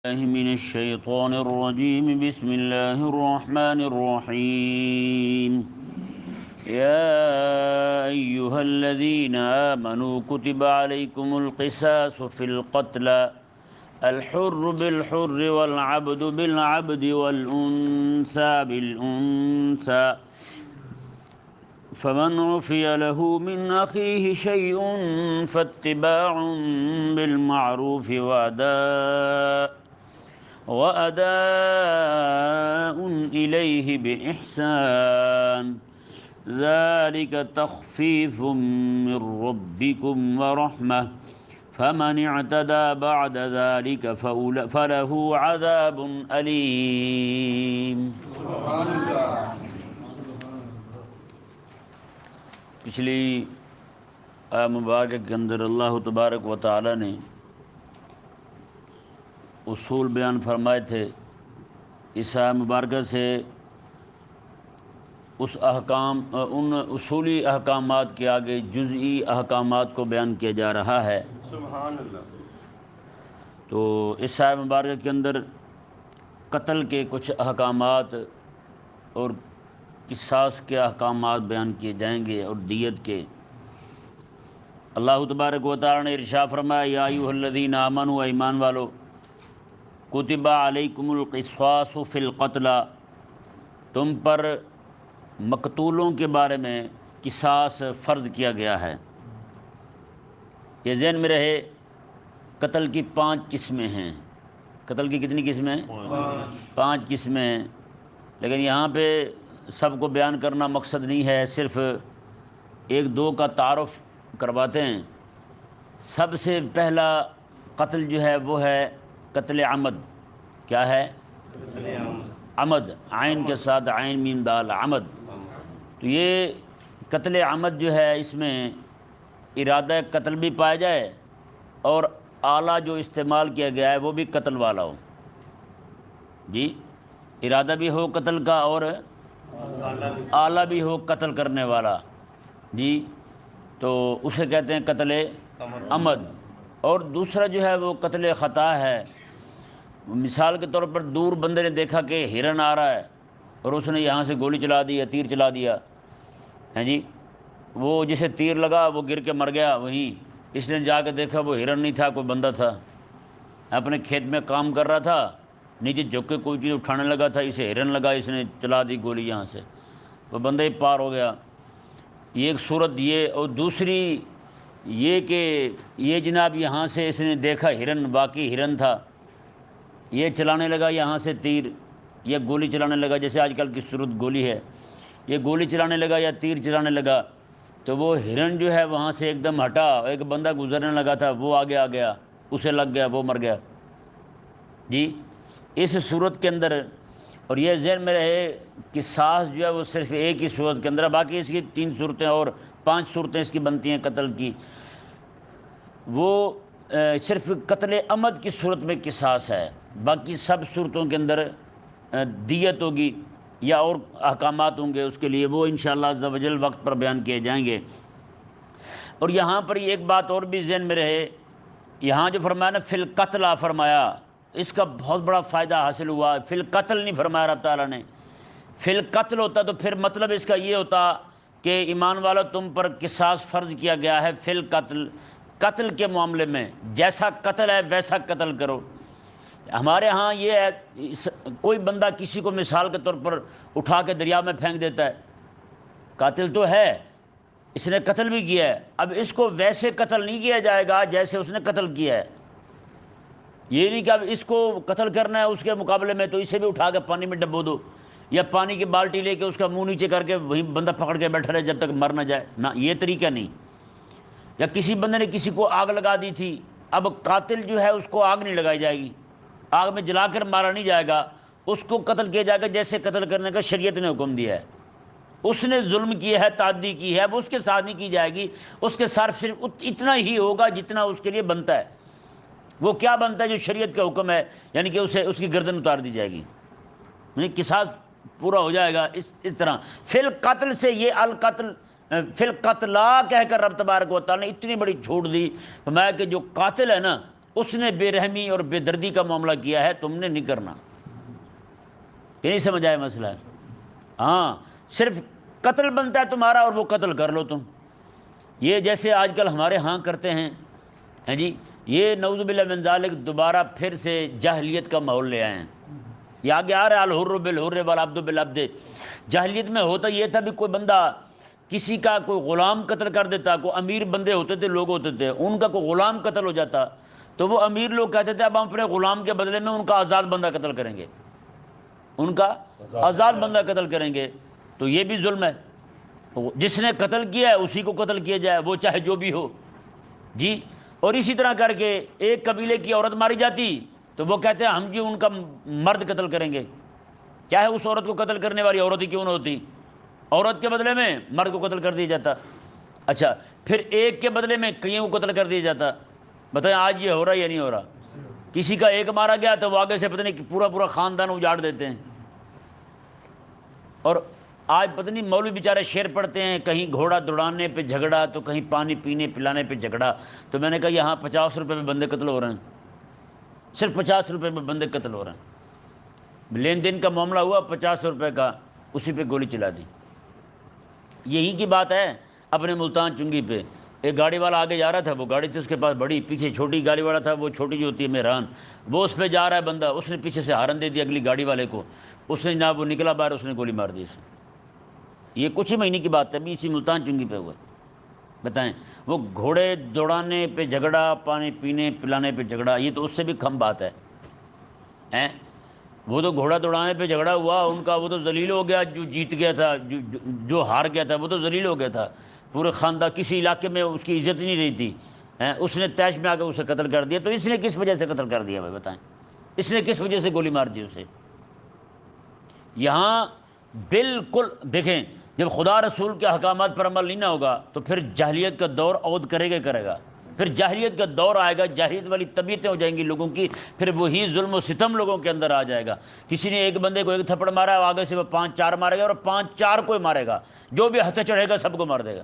الله من الشيطان الرجيم. بسم الله الرحمن الرحيم. يا أيها الذين آمنوا كتب عليكم القصاص في القتلى الحر بالحر والعبد بالعبد والأنثى بالأنثى فمن عفي له من أخيه شيء فاتباع بالمعروف وأداء إليه بإحسان ذلك تخفيف من ربكم ورحمة فمن اعتدى بعد ذلك فله عذاب أليم. پچھلی مبارک کے اندر اللہ تبارک و تعالی نے اصول بیان فرمائے تھے. اس مبارکہ سے ان اصولی احکامات کے آگے جزئی احکامات کو بیان کیا جا رہا ہے. سبحان اللہ. تو اس مبارکہ کے اندر قتل کے کچھ احکامات اور قصاص کے احکامات بیان کیے جائیں گے اور دیت کے. اللہ تبارک و تعالی نے ارشاد فرمایا یا ایھا الذین آمنوا ایمان والو کتب علیکم القصاص فی القتلی، تم پر مقتولوں کے بارے میں قصاص فرض کیا گیا ہے. یہ ذہن میں رہے قتل کی 5 قسمیں ہیں. قتل کی کتنی قسمیں ہیں؟ 5 قسمیں ہیں. لیکن یہاں پہ سب کو بیان کرنا مقصد نہیں ہے، صرف 1-2 کا تعارف کرواتے ہیں. سب سے پہلا قتل جو ہے وہ ہے قتل عمد. کیا ہے؟ عمد، عین کے ساتھ عین میم دال، عمد. تو یہ قتل عمد جو ہے اس میں ارادہ قتل بھی پایا جائے اور آلہ جو استعمال کیا گیا ہے وہ بھی قتل والا ہو. جی، ارادہ بھی ہو قتل کا اور آلہ بھی ہو قتل کرنے والا. جی، تو اسے کہتے ہیں قتل عمد. اور دوسرا جو ہے وہ قتل خطا ہے. مثال کے طور پر دور بندے نے دیکھا کہ ہرن آ رہا ہے اور اس نے یہاں سے گولی چلا دی یا تیر چلا دیا ہیں. جی، وہ جسے تیر لگا وہ گر کے مر گیا وہیں. اس نے جا کے دیکھا وہ ہرن نہیں تھا، کوئی بندہ تھا، اپنے کھیت میں کام کر رہا تھا، نیچے جھک کے کوئی چیز اٹھانے لگا تھا، اسے ہرن لگا، اس نے چلا دی گولی یہاں سے، وہ بندہ ہی پار ہو گیا. یہ ایک صورت یہ. اور دوسری یہ کہ یہ جناب یہاں سے اس نے دیکھا ہرن، باقی ہرن تھا، یہ چلانے لگا یہاں سے تیر یا گولی چلانے لگا، جیسے آج کل کی صورت گولی ہے، یہ گولی چلانے لگا یا تیر چلانے لگا تو وہ ہرن جو ہے وہاں سے ایک دم ہٹا. ایک بندہ گزرنے لگا تھا، وہ آگے آ گیا، اسے لگ گیا، وہ مر گیا. جی، اس صورت کے اندر. اور یہ ذہن میں رہے قصاص جو ہے وہ صرف ایک ہی صورت کے اندر ہے، باقی اس کی 3 صورتیں اور 5 صورتیں اس کی بنتی ہیں قتل کی. وہ صرف قتل عمد کی صورت میں قصاص ہے، باقی سب صورتوں کے اندر دیت ہوگی یا اور احکامات ہوں گے اس کے لیے، وہ انشاءاللہ عز و جل وقت پر بیان کیے جائیں گے. اور یہاں پر ایک بات اور بھی ذہن میں رہے، یہاں جو فرمایا نا فی القتل فرمایا، اس کا بہت بڑا فائدہ حاصل ہوا. فی القتل نہیں فرمایا رب تعالیٰ نے. فی القتل ہوتا تو پھر مطلب اس کا یہ ہوتا کہ ایمان والا تم پر قصاص فرض کیا گیا ہے فی القتل، قتل کے معاملے میں جیسا قتل ہے ویسا قتل کرو. ہمارے ہاں یہ ہے کوئی بندہ کسی کو مثال کے طور پر اٹھا کے دریا میں پھینک دیتا ہے، قاتل تو ہے، اس نے قتل بھی کیا ہے، اب اس کو ویسے قتل نہیں کیا جائے گا جیسے اس نے قتل کیا ہے. یہ نہیں کہ اب اس کو قتل کرنا ہے اس کے مقابلے میں تو اسے بھی اٹھا کے پانی میں ڈبو دو یا پانی کی بالٹی لے کے اس کا منہ نیچے کر کے وہیں بندہ پکڑ کے بیٹھا رہے جب تک مر نہ جائے. نہ، یہ طریقہ نہیں. یا کسی بندے نے کسی کو آگ لگا دی تھی، اب قاتل جو ہے اس کو آگ نہیں لگائی جائے گی، آگ میں جلا کر مارا نہیں جائے گا، اس کو قتل کیا جائے گا جیسے قتل کرنے کا شریعت نے حکم دیا ہے. اس نے ظلم کیا ہے، تعدی کی ہے، وہ اس کے ساتھ نہیں کی جائے گی، اس کے ساتھ صرف اتنا ہی ہوگا جتنا اس کے لیے بنتا ہے. وہ کیا بنتا ہے جو شریعت کا حکم ہے، یعنی کہ اسے اس کی گردن اتار دی جائے گی، یعنی قصاص پورا ہو جائے گا. اس طرح فی القتل سے یہ القتل فی القتلا کہہ کر رب تبارک و تعالیٰ نے اتنی بڑی چھوٹ دی، فرمایا کہ جو قاتل ہے نا اس نے بے رحمی اور بے دردی کا معاملہ کیا ہے، تم نے نہیں کرنا۔ یہ نہیں سمجھ آیا مسئلہ ہے؟ ہاں، صرف قتل بنتا ہے تمہارا اور وہ قتل کر لو تم۔ یہ جیسے آج کل ہمارے ہاں کرتے ہیں جی، یہ نعوذ باللہ من ذالک دوبارہ پھر سے جاہلیت کا ماحول لے آئے ہیں۔ یہ آگے آ رہا ہے الحر بالحر والعبد بالعبد۔ جاہلیت میں ہوتا یہ تھا بھی کوئی بندہ کسی کا کوئی غلام قتل کر دیتا، کوئی امیر بندے ہوتے تھے، لوگ ہوتے تھے، ان کا کوئی غلام قتل ہو جاتا تو وہ امیر لوگ کہتے تھے اب ہم اپنے غلام کے بدلے میں ان کا آزاد بندہ قتل کریں گے، ان کا آزاد بندہ قتل کریں گے۔ تو یہ بھی ظلم ہے، جس نے قتل کیا ہے اسی کو قتل کیا جائے، وہ چاہے جو بھی ہو جی۔ اور اسی طرح کر کے ایک قبیلے کی عورت ماری جاتی تو وہ کہتے ہیں ہم جی ان کا مرد قتل کریں گے، چاہے اس عورت کو قتل کرنے والی عورت ہی کیوں نہ ہوتی، عورت کے بدلے میں مرد کو قتل کر دیا جاتا۔ اچھا، پھر ایک کے بدلے میں کئیوں کو قتل کر دیا جاتا۔ بتائیں آج یہ ہو رہا ہے یا نہیں ہو رہا؟ کسی کا ایک مارا گیا تو وہ آگے سے پتہ نہیں پورا پورا خاندان اجاڑ دیتے ہیں۔ اور آج پتہ نہیں مولوی بیچارے شعر پڑھتے ہیں، کہیں گھوڑا دوڑانے پہ جھگڑا تو کہیں پانی پینے پلانے پہ جھگڑا۔ تو میں نے کہا یہاں 50 روپے میں بندے قتل ہو رہے ہیں، صرف 50 روپے میں بندے قتل ہو رہے ہیں۔ لین دین کا معاملہ ہوا 50 روپے کا، اسی پہ گولی چلا دی۔ یہی کی بات ہے اپنے ملتان چنگی پہ، ایک گاڑی والا آگے جا رہا تھا، وہ گاڑی تھی اس کے پاس بڑی، پیچھے چھوٹی گاڑی والا تھا، وہ چھوٹی جو ہوتی ہے مہران، وہ اس پہ جا رہا ہے بندہ، اس نے پیچھے سے ہارن دے دیا اگلی گاڑی والے کو، اس نے جناب وہ نکلا باہر، اس نے گولی مار دی اسے۔ یہ کچھ ہی مہینے کی بات ہے، ابھی اسی ملتان چنگی پہ ہوا ہے۔ بتائیں، وہ گھوڑے دوڑانے پہ جھگڑا، پانی پینے پلانے پہ جھگڑا، یہ تو اس سے بھی کم بات ہے ہیں؟ وہ تو گھوڑا دوڑانے پہ جھگڑا ہوا ان کا، وہ تو ذلیل ہو گیا، جو جیت گیا تھا، جو ہار گیا تھا وہ تو ذلیل ہو گیا تھا، پورے خاندان کسی علاقے میں اس کی عزت ہی نہیں رہی تھی، اس نے تیش میں آ کے اسے قتل کر دیا۔ تو اس نے کس وجہ سے قتل کر دیا بھائی بتائیں؟ اس نے کس وجہ سے گولی مار دی اسے؟ یہاں بالکل دیکھیں، جب خدا رسول کے احکامات پر عمل نہیں نہ ہوگا تو پھر جاہلیت کا دور عود کرے گا، پھر جاہلیت کا دور آئے گا، جاہلیت والی طبیعتیں ہو جائیں گی لوگوں کی، پھر وہی ظلم و ستم لوگوں کے اندر آ جائے گا۔ کسی نے ایک بندے کو ایک تھپڑ مارا ہے، آگے سے وہ 5-4 مارے گا، اور 5-4 کو مارے گا، جو بھی ہتھے چڑھے گا سب کو مار دے گا۔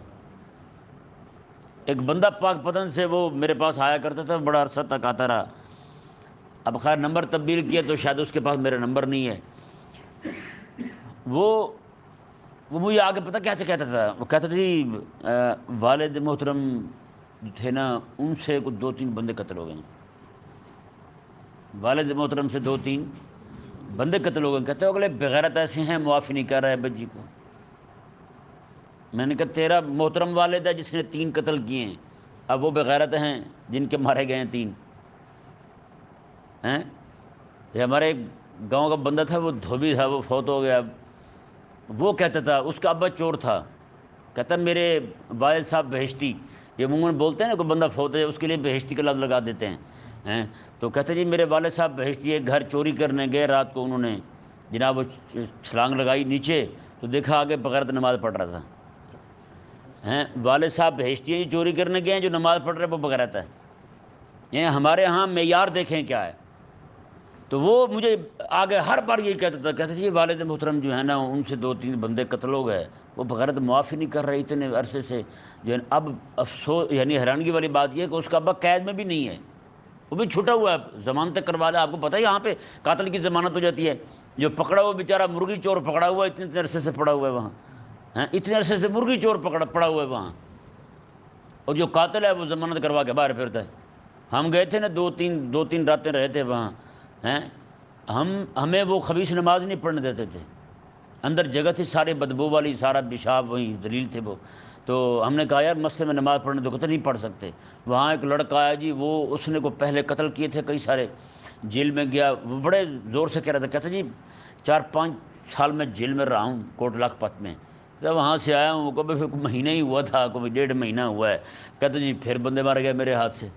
ایک بندہ پاک پتن سے وہ میرے پاس آیا کرتا تھا، بڑا عرصہ تک آتا رہا، اب خیر نمبر تبدیل کیا تو شاید اس کے پاس میرا نمبر نہیں ہے۔ وہ مجھے آگے پتہ کیسے کہتا تھا، وہ کہتا تھا جی والد محترم جو تھے نا ان سے کچھ 2-3 بندے قتل ہو گئے ہیں، والد محترم سے 2-3 بندے قتل ہو گئے۔ کہتے ہو اگلے بغیرت ایسے ہیں، معافی نہیں کر رہے بچی کو۔ میں نے کہا تیرا محترم والد ہے جس نے 3 قتل کیے ہیں، اب وہ بغیرت ہیں جن کے مارے گئے ہیں 3 ہیں؟ یہ ہمارے ایک گاؤں کا بندہ تھا، وہ دھوبی تھا، وہ فوت ہو گیا، وہ کہتا تھا اس کا ابا چور تھا، کہتا میرے والد صاحب بہشتی، یہ عموماً بولتے ہیں نا کوئی بندہ فوت ہے اس کے لیے بہشتی کا لفظ لگا دیتے ہیں، تو کہتے جی میرے والد صاحب بہشتی، ایک گھر چوری کرنے گئے رات کو، انہوں نے جناب وہ چھلانگ لگائی نیچے تو دیکھا آگے بغیر نماز پڑھ رہا تھا، والد صاحب بہشتی ہیں چوری کرنے گئے ہیں، جو نماز پڑھ رہے وہ بغیرت ہے۔ ہمارے ہاں معیار دیکھیں کیا ہے۔ تو وہ مجھے آگے ہر بار یہی کہتا تھا، کہتا جی والد محترم جو ہے نا ان سے 2-3 بندے قتل ہو گئے، وہ بغیرت معافی نہیں کر رہے اتنے عرصے سے، جو ہے اب افسوس یعنی حیرانگی والی بات یہ ہے کہ اس کا ابا قید میں بھی نہیں ہے، وہ بھی چھٹا ہوا ہے، ضمانت کروا لے۔ آپ کو پتہ ہے یہاں پہ قاتل کی ضمانت ہو جاتی ہے، جو پکڑا ہوا بیچارہ مرغی چور پکڑا ہوا ہے، اتنے عرصے سے پڑا ہوا ہے وہاں، اتنے عرصے سے مرغی چور پڑا ہوا ہے وہاں، اور جو قاتل ہے وہ ضمانت کروا کے باہر پھرتا ہے۔ ہم گئے تھے نا 2-3 راتیں رہے تھے وہاں، ہمیں وہ خبیث نماز نہیں پڑھنے دیتے تھے، اندر جگہ تھی سارے بدبو والی، سارا پیشاب وہیں ذلیل تھے وہ، تو ہم نے کہا یار مسجد میں نماز پڑھنے تو کہتے نہیں پڑھ سکتے۔ وہاں ایک لڑکا آیا جی، وہ اس نے کو پہلے قتل کیے تھے کئی سارے، جیل میں گیا، وہ بڑے زور سے کہہ رہا تھا، کہتا جی 4-5 سال میں جیل میں رہا ہوں کوٹ لاکھپت میں، تو وہاں سے آیا ہوں، کبھی پھر مہینہ ہی ہوا تھا، کبھی 1.5 مہینہ ہوا ہے، کہتا جی پھر بندے مارے گئے میرے ہاتھ سے،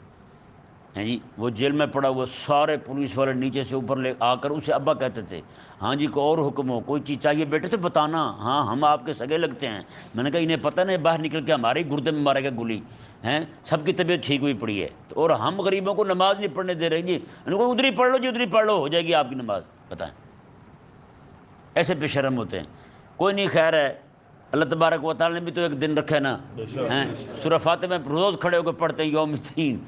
ہیں جی وہ جیل میں پڑا ہوا، سارے پولیس والے نیچے سے اوپر لے آ کر اسے ابا کہتے تھے، ہاں جی کوئی اور حکم ہو، کوئی چیز چاہیے بیٹے تو بتانا، ہاں ہم آپ کے سگے لگتے ہیں۔ میں نے کہا انہیں پتہ نہیں باہر نکل کے ہمارے ہی گردے میں مارے گا گولی، سب کی طبیعت ٹھیک ہوئی پڑی ہے، اور ہم غریبوں کو نماز نہیں پڑھنے دے رہے جی، ان کو ادھر ہی پڑھ لو جی، ادھر ہی پڑھ لو، ہو جائے گی آپ کی نماز۔ بتائیں ایسے بے شرم ہوتے ہیں۔ کوئی نہیں، خیر ہے، اللہ تبارک و تعالیٰ نے بھی تو ایک دن رکھا ہے نا، سورہ فاتحہ میں روز کھڑے ہو کے پڑھتے ہیں یوم الدین،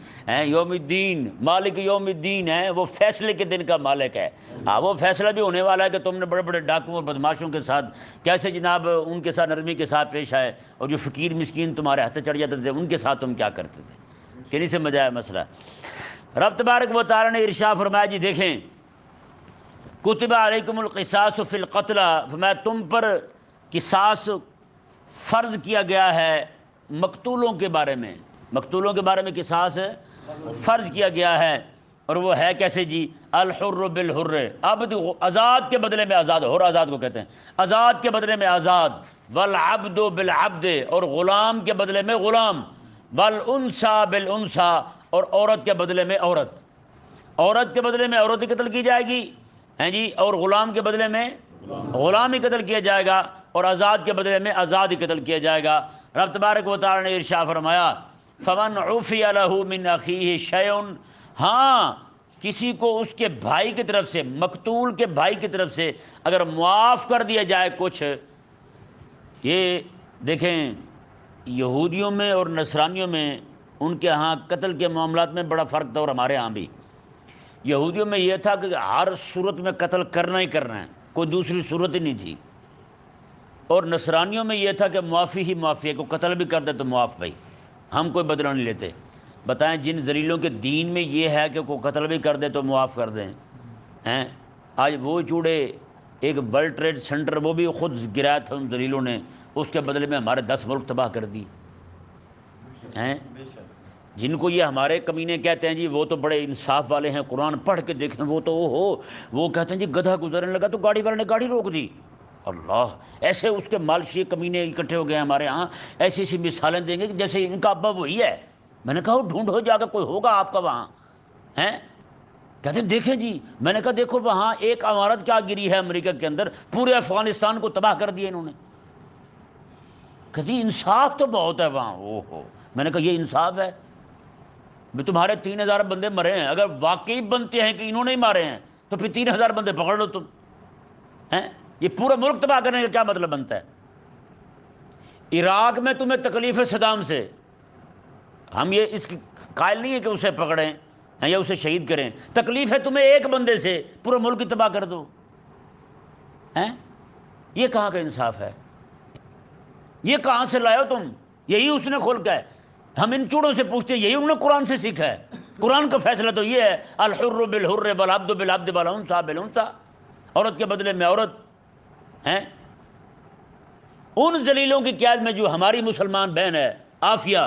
یوم الدین مالک یوم الدین ہے، وہ فیصلے کے دن کا مالک ہے۔ ہاں وہ فیصلہ بھی ہونے والا ہے کہ تم نے بڑے بڑے ڈاکوؤں اور بدماشوں کے ساتھ کیسے جناب ان کے ساتھ نرمی کے ساتھ پیش آئے، اور جو فقیر مسکین تمہارے ہاتھ چڑھ جاتے تھے ان کے ساتھ تم کیا کرتے تھے، کہ نہیں سمجھ آیا مسئلہ۔ رب تبارک و تعالیٰ نے ارشاد فرمایا جی دیکھیں، کتب علیکم القصاص فی القتلى، فرمایا تم پر قصاص فرض کیا گیا ہے مقتولوں کے بارے میں، مقتولوں کے بارے میں قصاص فرض کیا گیا ہے، اور وہ ہے کیسے جی؟ الحر بالحر، عبد آزاد کے بدلے میں آزاد، حر آزاد کو کہتے ہیں، آزاد کے بدلے میں آزاد، والعبد بالعبد، اور غلام کے بدلے میں غلام، والانثى بالانثى، اور عورت کے بدلے میں عورت، عورت کے بدلے میں عورت ہی قتل کی جائے گی ہیں جی، اور غلام کے بدلے میں غلام ہی قتل کیا جائے گا، اور آزاد کے بدلے میں آزاد ہی قتل کیا جائے گا۔ رب تبارک و تعالی نے ارشاد فرمایا فمن عفی لہ من اخیہ شیء، ہاں کسی کو اس کے بھائی کی طرف سے، مقتول کے بھائی کی طرف سے اگر معاف کر دیا جائے کچھ، یہ دیکھیں یہودیوں میں اور نصرانیوں میں ان کے ہاں قتل کے معاملات میں بڑا فرق تھا، اور ہمارے ہاں بھی۔ یہودیوں میں یہ تھا کہ ہر صورت میں قتل کرنا ہی کرنا ہے، کوئی دوسری صورت ہی نہیں تھی، اور نصرانیوں میں یہ تھا کہ معافی ہی معافی ہے، کوئی قتل بھی کر دے تو معاف، بھائی ہم کوئی بدلہ نہیں لیتے۔ بتائیں جن ذلیلوں کے دین میں یہ ہے کہ کوئی قتل بھی کر دے تو معاف کر دیں ہیں، آج وہ چوڑے ایک ورلڈ ٹریڈ سینٹر وہ بھی خود گرایا تھا ان ذلیلوں نے، اس کے بدلے میں ہمارے 10 ملک تباہ کر دی ہیں۔ جن کو یہ ہمارے کمینے کہتے ہیں جی وہ تو بڑے انصاف والے ہیں، قرآن پڑھ کے دیکھیں وہ تو وہ کہتے ہیں جی گدھا گزرنے لگا تو گاڑی والے نے گاڑی روک دی، اللہ ایسے اس کے مالشی کمینے اکٹھے ہو گئے ہیں ہمارے ہاں، ایسی ایسی مثالیں دیں گے کہ جیسے ان کا ابا وہی ہے۔ میں نے کہا وہ ڈھونڈو جا کے کوئی ہوگا آپ کا وہاں ہیں، کہتے ہیں دیکھیں جی، میں نے کہا دیکھو وہاں ایک عمارت کیا گری ہے امریکہ کے اندر، پورے افغانستان کو تباہ کر دیا انہوں نے، کہتی انصاف تو بہت ہے وہاں، ہو میں نے کہا یہ انصاف ہے؟ بھی تمہارے 3000 بندے مرے ہیں، اگر واقعی بنتے ہیں کہ انہوں نے ہی مارے ہیں تو پھر 3000 بندے پکڑ لو تم ہیں، یہ پورا ملک تباہ کرنے کا کیا مطلب بنتا ہے؟ عراق میں تمہیں تکلیف ہے صدام سے، ہم یہ اس کی قائل نہیں ہے کہ اسے پکڑیں یا اسے شہید کریں، تکلیف ہے تمہیں ایک بندے سے پورا ملک تباہ کر دو ہیں، یہ کہاں کا انصاف ہے؟ یہ کہاں سے لائے ہو تم؟ یہی اس نے خلق ہے۔ ہم ان چوڑوں سے پوچھتے ہیں، یہی انہوں نے قرآن سے سیکھا ہے، قرآن کا فیصلہ تو یہ ہے الحر بالحر والعبد بالعبد والانثى بالانثى، عورت کے بدلے میں عورت ہیں۔ ان ذلیلوں کی قیادت میں جو ہماری مسلمان بہن ہے عافیہ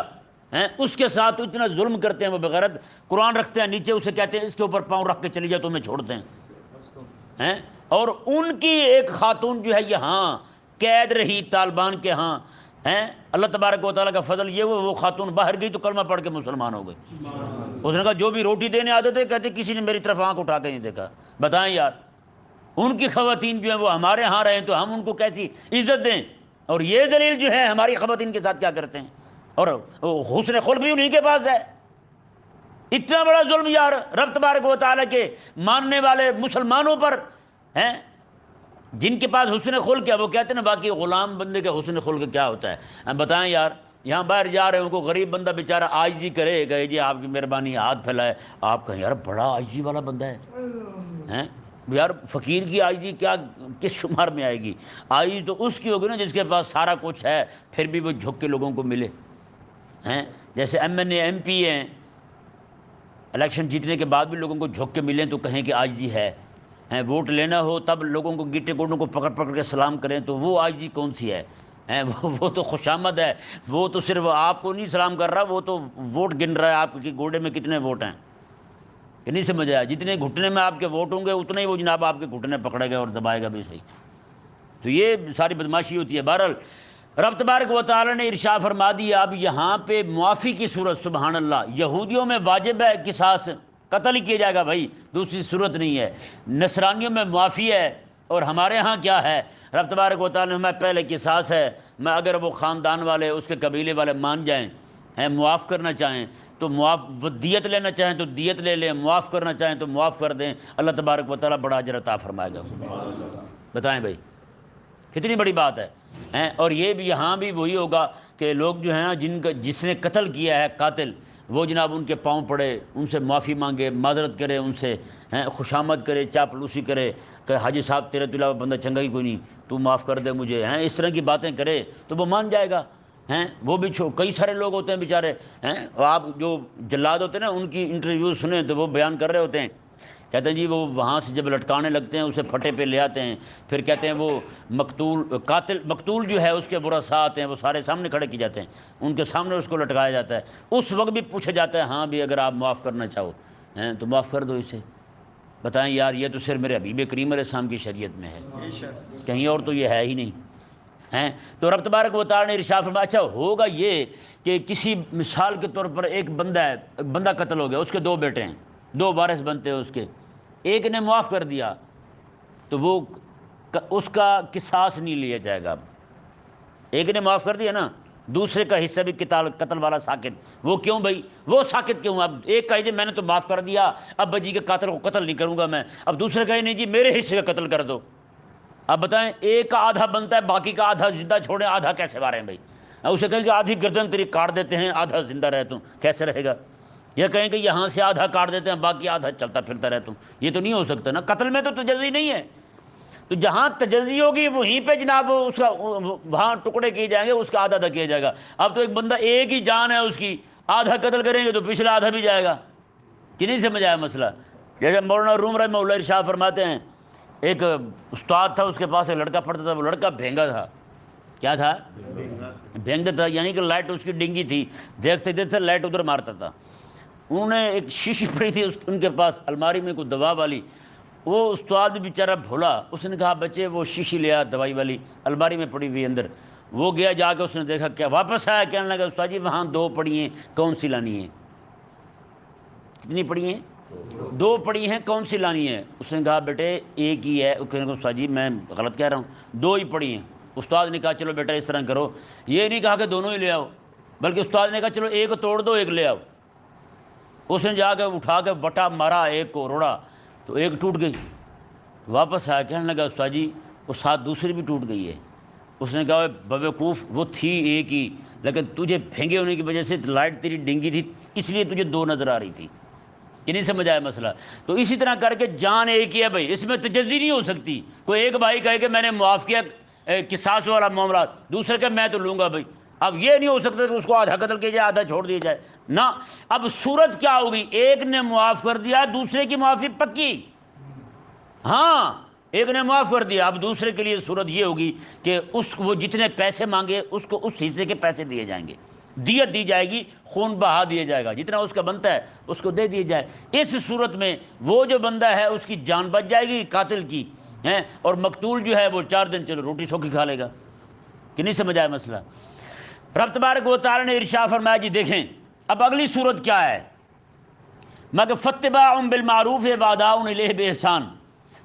ہیں، اس کے ساتھ اتنا ظلم کرتے ہیں، وہ بغیرت، قرآن رکھتے ہیں نیچے، اسے کہتے ہیں اس کے اوپر پاؤں رکھ کے چلی جا تمہیں چھوڑتے ہیں، اور ان کی ایک خاتون جو ہے یہاں قید رہی طالبان کے ہاں ہیں، اللہ تبارک و تعالیٰ کا فضل یہ وہ خاتون باہر گئی تو کلمہ پڑھ کے مسلمان ہو گئی۔ اس نے کہا جو بھی روٹی دینے آتے تھے کہتے کسی نے میری طرف آنکھ اٹھا کے نہیں دیکھا۔ بتائیں یار، ان کی خواتین جو ہیں وہ ہمارے ہاں رہیں تو ہم ان کو کیسی عزت دیں، اور یہ ذلیل جو ہے ہماری خواتین کے ساتھ کیا کرتے ہیں، اور حسن خلق بھی انہی کے پاس ہے۔ اتنا بڑا ظلم یار رب تبارک و تعالیٰ کے ماننے والے مسلمانوں پر ہیں، جن کے پاس حسن خلق ہے، وہ کہتے ہیں نا باقی غلام بندے کا حسن خلق کیا ہوتا ہے؟ بتائیں یار، یہاں باہر جا رہے ہیں، ان کو غریب بندہ بیچارہ آج جی کرے گئے جی آپ کی مہربانی ہاتھ پھیلائے، آپ کہیں یار بڑا آج جی والا بندہ ہے یار، فقیر کی آئی جی کیا کس شمار میں آئے گی؟ آئی جی تو اس کی ہوگی نا جس کے پاس سارا کچھ ہے پھر بھی وہ جھک کے لوگوں کو ملے ہیں، جیسے M N A M P ہیں، الیکشن جیتنے کے بعد بھی لوگوں کو جھک کے ملیں تو کہیں کہ آج جی ہے، ووٹ لینا ہو تب لوگوں کو گیٹے گوڑوں کو پکڑ پکڑ کے سلام کریں تو وہ آج جی کون سی ہے؟ وہ تو خوشامد ہے، وہ تو صرف آپ کو نہیں سلام کر رہا، وہ تو ووٹ گن رہا ہے آپ کے گوڑے میں کتنے ووٹ ہیں، کہ نہیں سمجھ آیا؟ جتنے گھٹنے میں آپ کے ووٹ ہوں گے اتنے ہی وہ جناب آپ کے گھٹنے پکڑے گا اور دبائے گا بھی صحیح۔ تو یہ ساری بدماشی ہوتی ہے۔ بہرحال رب تبارک و تعالی نے ارشاد فرما دیا، اب یہاں پہ معافی کی صورت، سبحان اللہ، یہودیوں میں واجب ہے قصاص، قتل ہی کیا جائے گا بھائی، دوسری صورت نہیں ہے۔ نصرانیوں میں معافی ہے، اور ہمارے ہاں کیا ہے؟ رب تبارک و تعالی نے میں پہلے قصاص ہے، میں اگر وہ خاندان والے اس کے قبیلے والے مان جائیں ہیں، معاف کرنا چاہیں تو دیت لینا چاہیں تو دیت لے لیں، معاف کرنا چاہیں تو معاف کر دیں، اللہ تبارک و تعالی بڑا اجر عطا فرمائے گا۔ بتائیں بھائی کتنی بڑی بات ہے۔ ہیں، اور یہ بھی یہاں بھی وہی ہوگا کہ لوگ جو ہیں نا جس نے قتل کیا ہے قاتل، وہ جناب ان کے پاؤں پڑے، ان سے معافی مانگے، معذرت کرے ان سے، خوشامد کرے، چاپلوسی کرے کہ حاجی صاحب تیرے تو علاوہ بندہ چنگا ہی کوئی نہیں، تو معاف کر دے مجھے، اس طرح کی باتیں کرے تو وہ مان جائے گا۔ وہ بھی کئی سارے لوگ ہوتے ہیں بیچارے، آپ جو جلاد ہوتے ہیں نا ان کی انٹرویو سنیں تو وہ بیان کر رہے ہوتے ہیں، کہتے ہیں جی وہ وہاں سے جب لٹکانے لگتے ہیں اسے پھٹے پہ لے آتے ہیں، پھر کہتے ہیں وہ مقتول جو ہے اس کے برسا آتے ہیں، وہ سارے سامنے کھڑے کی جاتے ہیں، ان کے سامنے اس کو لٹکایا جاتا ہے، اس وقت بھی پوچھا جاتا ہے ہاں بھی اگر آپ معاف کرنا چاہو تو معاف کر دو اسے۔ بتائیں یار، یہ تو صرف میرے حبیب کریم علیہ السلام کی شریعت میں ہے، کہیں اور تو یہ ہے ہی نہیں۔ تو رب تبارک و تعالی نے ارشاد فرمایا اچھا ہوگا یہ کہ کسی مثال کے طور پر ایک بندہ قتل ہو گیا، اس کے 2 بیٹے ہیں، 2 وارث بنتے ہیں اس کے، ایک نے معاف کر دیا تو وہ اس کا قصاص نہیں لیا جائے گا، ایک نے معاف کر دیا نا، دوسرے کا حصہ بھی قتل والا ساکت۔ وہ کیوں بھائی؟ وہ ساکت کیوں؟ اب ایک کہے جی میں نے تو معاف کر دیا، اب جی کے قاتل کو قتل نہیں کروں گا میں، اب دوسرے کہے نہیں جی میرے حصے کا قتل کر دو۔ اب بتائیں ایک کا آدھا بنتا ہے، باقی کا آدھا زندہ چھوڑیں، آدھا کیسے ماریں بھائی؟ اسے کہیں کہ آدھی گردن تیری کاٹ دیتے ہیں، آدھا زندہ رہتا ہوں، کیسے رہے گا؟ یا کہیں کہ یہاں سے آدھا کاٹ دیتے ہیں باقی آدھا چلتا پھرتا رہتا ہوں، یہ تو نہیں ہو سکتا نا، قتل میں تو تجزی نہیں ہے۔ تو جہاں تجزی ہوگی وہیں پہ جناب اس کا وہاں ٹکڑے کیے جائیں گے، اس کا آدھا کیا جائے گا۔ اب تو ایک بندہ ایک ہی جان ہے اس کی، آدھا قتل کریں گے تو پچھلا آدھا بھی جائے گا، کہ نہیں سمجھ آیا مسئلہ؟ جیسے مولانا روم رحمہ اللہ ارشاد فرماتے ہیں ایک استاد تھا، اس کے پاس ایک لڑکا پڑھتا تھا، وہ لڑکا بھینگا تھا۔ کیا تھا؟ بھینگا تھا، یعنی کہ لائٹ اس کی ڈنگی تھی، دیکھتے دیکھتے لائٹ ادھر مارتا تھا۔ انہوں نے ایک شیشی پڑی تھی ان کے پاس الماری میں کوئی دوا والی، وہ استاد بھی بیچارہ بھولا، اس نے کہا بچے وہ شیشی لیا دوائی والی الماری میں پڑی ہوئی اندر، وہ گیا جا کے اس نے دیکھا، کیا واپس آیا کہنے لگا استاد جی وہاں 2 پڑی ہیں، کون سی لانی ہے؟ کتنی پڑی ہیں؟ 2 پڑی ہیں، کون سی لانی ہے؟ اس نے کہا بیٹے ایک ہی ہے۔ کہنے لگا استاد جی میں غلط کہہ رہا ہوں، 2 ہی پڑی ہیں۔ استاد نے کہا چلو بیٹا اس طرح کرو، یہ نہیں کہا کہ دونوں ہی لے آؤ، بلکہ استاد نے کہا چلو ایک توڑ دو ایک لے آؤ۔ اس نے جا کے اٹھا کے وٹا مارا، ایک کو روڑا تو ایک ٹوٹ گئی۔ واپس آیا کہنے لگا استاد جی وہ ساتھ دوسری بھی ٹوٹ گئی ہے۔ اس نے کہا بیوقوف وہ تھی ایک ہی، لیکن تجھے بھینگے ہونے کی وجہ سے لائٹ تیری ڈنگی تھی اس لیے تجھے 2 نظر آ رہی تھی، کہ نہیں سمجھ آیا مسئلہ؟ تو اسی طرح کر کے جان ایک ہی ہے بھائی، اس میں تجزی نہیں ہو سکتی۔ کوئی ایک بھائی کہے کہ میں نے معاف کیا قصاص والا معاملہ، دوسرے کہ میں تو لوں گا بھائی، اب یہ نہیں ہو سکتا کہ اس کو آدھا قتل کیا جائے آدھا چھوڑ دیا جائے نا۔ اب صورت کیا ہوگی؟ ایک نے معاف کر دیا، دوسرے کی معافی پکی، ہاں ایک نے معاف کر دیا، اب دوسرے کے لیے صورت یہ ہوگی کہ وہ جتنے پیسے مانگے اس کو اس حصے کے پیسے دیے جائیں گے، دیت دی جائے گی، خون بہا دیا جائے گا، جتنا اس کا بنتا ہے اس کو دے دیا جائے۔ اس صورت میں وہ جو بندہ ہے اس کی جان بچ جائے گی قاتل کی، اور مقتول جو ہے وہ 4 دن چلو روٹی سوکھی کھا لے گا، کہ نہیں سمجھ آیا مسئلہ؟ رب تبارک و تعالی نے ارشاد فرمایا جی دیکھیں اب اگلی صورت کیا ہے، مگر فاتباع بالمعروف واداء الیہ باحسان،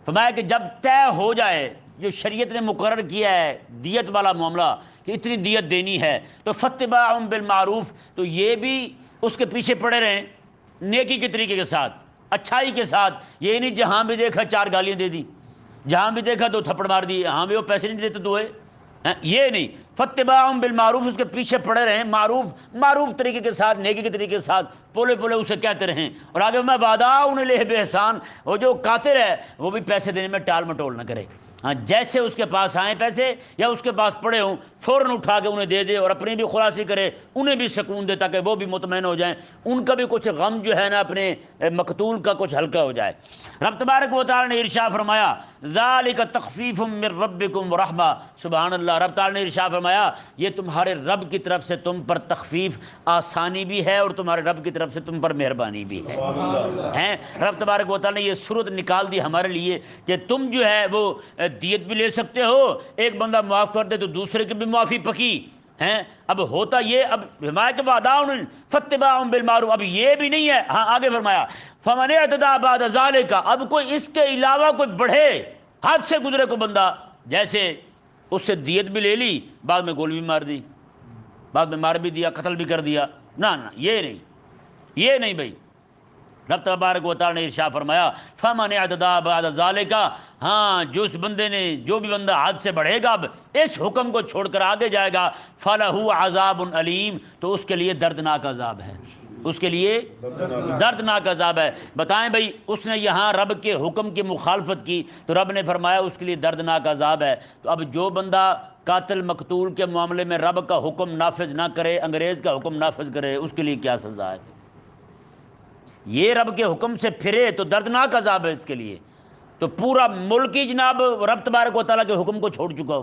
فرمایا کہ جب طے ہو جائے جو شریعت نے مقرر کیا ہے دیت والا معاملہ کہ اتنی دیت دینی ہے، تو فاتباع بالمعروف، تو یہ بھی اس کے پیچھے پڑے رہیں نیکی کے طریقے کے ساتھ، اچھائی کے ساتھ، یہ نہیں جہاں بھی دیکھا 4 گالیاں دے دی، جہاں بھی دیکھا 2 تھپڑ مار دی، ہاں بھی وہ پیسے نہیں دیتے دوئے، یہ نہیں، فاتباع بالمعروف، اس کے پیچھے پڑے رہیں معروف طریقے کے ساتھ، نیکی کے طریقے کے ساتھ، پولے اسے کہتے رہیں۔ اور آگے میں وعداء الیہ باحسان، وہ جو قاتل ہے وہ بھی پیسے دینے میں ٹال مٹول نہ کرے، ہاں جیسے اس کے پاس آئیں پیسے یا اس کے پاس پڑے ہوں فوراً اٹھا کے انہیں دے دے، اور اپنی بھی خلاصی کرے، انہیں بھی سکون دے تاکہ وہ بھی مطمئن ہو جائیں، ان کا بھی کچھ غم جو ہے نا اپنے مقتول کا کچھ ہلکا ہو جائے۔ رب تبارک و تعالی نے ارشاد فرمایا ذالک تخفیف من ربکم ورحمہ، سبحان اللہ، رب تعالی نے ارشاد فرمایا یہ تمہارے رب کی طرف سے تم پر تخفیف آسانی بھی ہے اور تمہارے رب کی طرف سے تم پر مہربانی بھی ہے۔ رب تبارک و تعالی نے یہ صورت نکال دی ہمارے لیے کہ تم جو ہے وہ دیت بھی لے سکتے ہو، ایک بندہ معاف کر دے تو دوسرے کی بھی معافی پکی ہیں۔ اب ہوتا یہ، اب حمایت وعداء فاتباع بالمعروف، اب یہ بھی نہیں ہے، ہاں آگے فرمایا فمن اعتدى بعد ذلك، اب کوئی اس کے علاوہ کوئی بڑھے حد سے گزرے کو بندہ، جیسے اس سے دیت بھی لے لی بعد میں گولی بھی مار دی، بعد میں مار بھی دیا، قتل بھی کر دیا، نہ یہ نہیں بھائی، رب تبارک و تعالی نے ارشاد فرمایا فمن اعتدى بعد ذلك، ہاں جو اس بندے نے، جو بھی بندہ حد سے بڑھے گا اب اس حکم کو چھوڑ کر آگے جائے گا، فلہ عذاب علیم، تو اس کے لیے دردناک عذاب ہے، اس کے لیے دردناک عذاب ہے۔ بتائیں بھائی، اس نے یہاں رب کے حکم کی مخالفت کی تو رب نے فرمایا اس کے لیے دردناک عذاب ہے۔ تو اب جو بندہ قاتل مقتول کے معاملے میں رب کا حکم نافذ نہ کرے، انگریز کا حکم نافذ کرے، اس کے لیے کیا سزا ہے؟ یہ رب کے حکم سے پھرے تو دردناک عذاب ہے اس کے لیے۔ تو پورا ملک ہی جناب رب تبارک و تعالیٰ کے حکم کو چھوڑ چکا ہو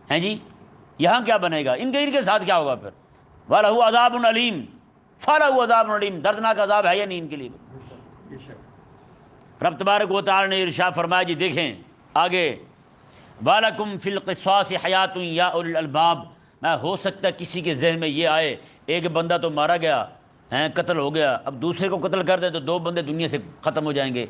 ہیں جی، یہاں کیا بنے گا؟ ان کے ساتھ کیا ہوگا پھر؟ وَلَهُ عَذَابٌ عَلِيمٌ، فَلَهُ عَذَابٌ عَلِيمٌ، دردناک عذاب ہے یا نہیں ان کے لیے؟ رب تبارک و تعالیٰ نے ارشاد فرمایا جی دیکھیں آگے، وَلَكُمْ فِي الْقِصَاصِ حَيَاتٌ يَا أُولِي الْأَلْبَابِ، میں ہو سکتا ہے کسی کے ذہن میں یہ آئے ایک بندہ تو مارا گیا ہیں، قتل ہو گیا، اب دوسرے کو قتل کر دے تو دو بندے دنیا سے ختم ہو جائیں گے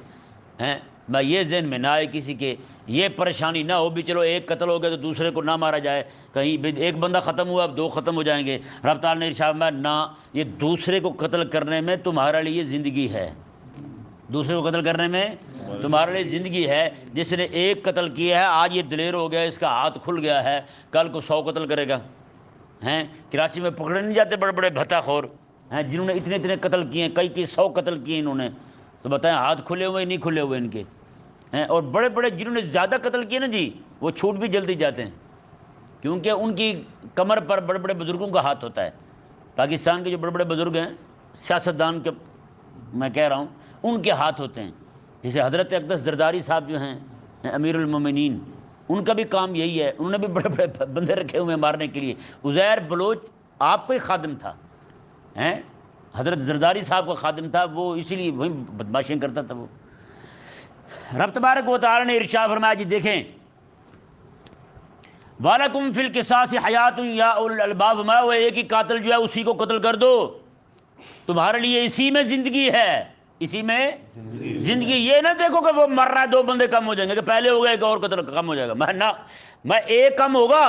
ہیں، میں یہ ذہن میں نہ آئے کسی کے، یہ پریشانی نہ ہو بھی چلو ایک قتل ہو گیا تو دوسرے کو نہ مارا جائے، کہیں بھی ایک بندہ ختم ہوا اب دو ختم ہو جائیں گے۔ رب تعالیٰ نے ارشاد میں نہ، یہ دوسرے کو قتل کرنے میں تمہارے لیے زندگی ہے، دوسرے کو قتل کرنے میں تمہارے لیے زندگی ہے۔ جس نے ایک قتل کیا ہے آج یہ دلیر ہو گیا، اس کا ہاتھ کھل گیا ہے، کل کو 100 قتل کرے گا ہیں۔ کراچی میں پکڑے نہیں جاتے بڑے بڑے بھتا خور ہیں جنہوں نے اتنے قتل کیے ہیں، کئی 100 قتل کیے انہوں نے، تو بتائیں ہاتھ کھلے ہوئے نہیں کھلے ہوئے ان کے ہیں؟ اور بڑے بڑے جنہوں نے زیادہ قتل کیے نا جی، وہ چھوٹ بھی جلدی جاتے ہیں، کیونکہ ان کی کمر پر بڑے بڑے بزرگوں کا ہاتھ ہوتا ہے۔ پاکستان کے جو بڑے بڑے بزرگ ہیں، سیاستدان کے میں کہہ رہا ہوں، ان کے ہاتھ ہوتے ہیں، جیسے حضرت اقدس زرداری صاحب جو ہیں امیر المومنین، ان کا بھی کام یہی ہے، انہوں نے بھی بڑے بڑے بندے رکھے ہوئے ہیں مارنے کے لیے۔ عزیر بلوچ آپ کا ہی خادم تھا ہیں، حضرت زرداری صاحب کا خادم تھا، وہ اسی لیے وہی بدماشیاں کرتا تھا وہ۔ رب تبارک و تعالی نے ارشاد فرمایا جی دیکھیں، وَلَكُمْ فِي الْقِصَاصِ حَيَاتٌ يَا أُولِي الْأَلْبَابِ، میں وہ ایک ہی قاتل جو ہے اسی کو قتل کر دو، تمہارے لیے اسی میں زندگی ہے، اسی میں زندگی۔ یہ نہ دیکھو کہ وہ مر رہا ہے دو بندے کم ہو جائیں گے، کہ پہلے ہو گیا ایک اور قتل کم ہو جائے گا، میں نہ، میں ایک کم ہوگا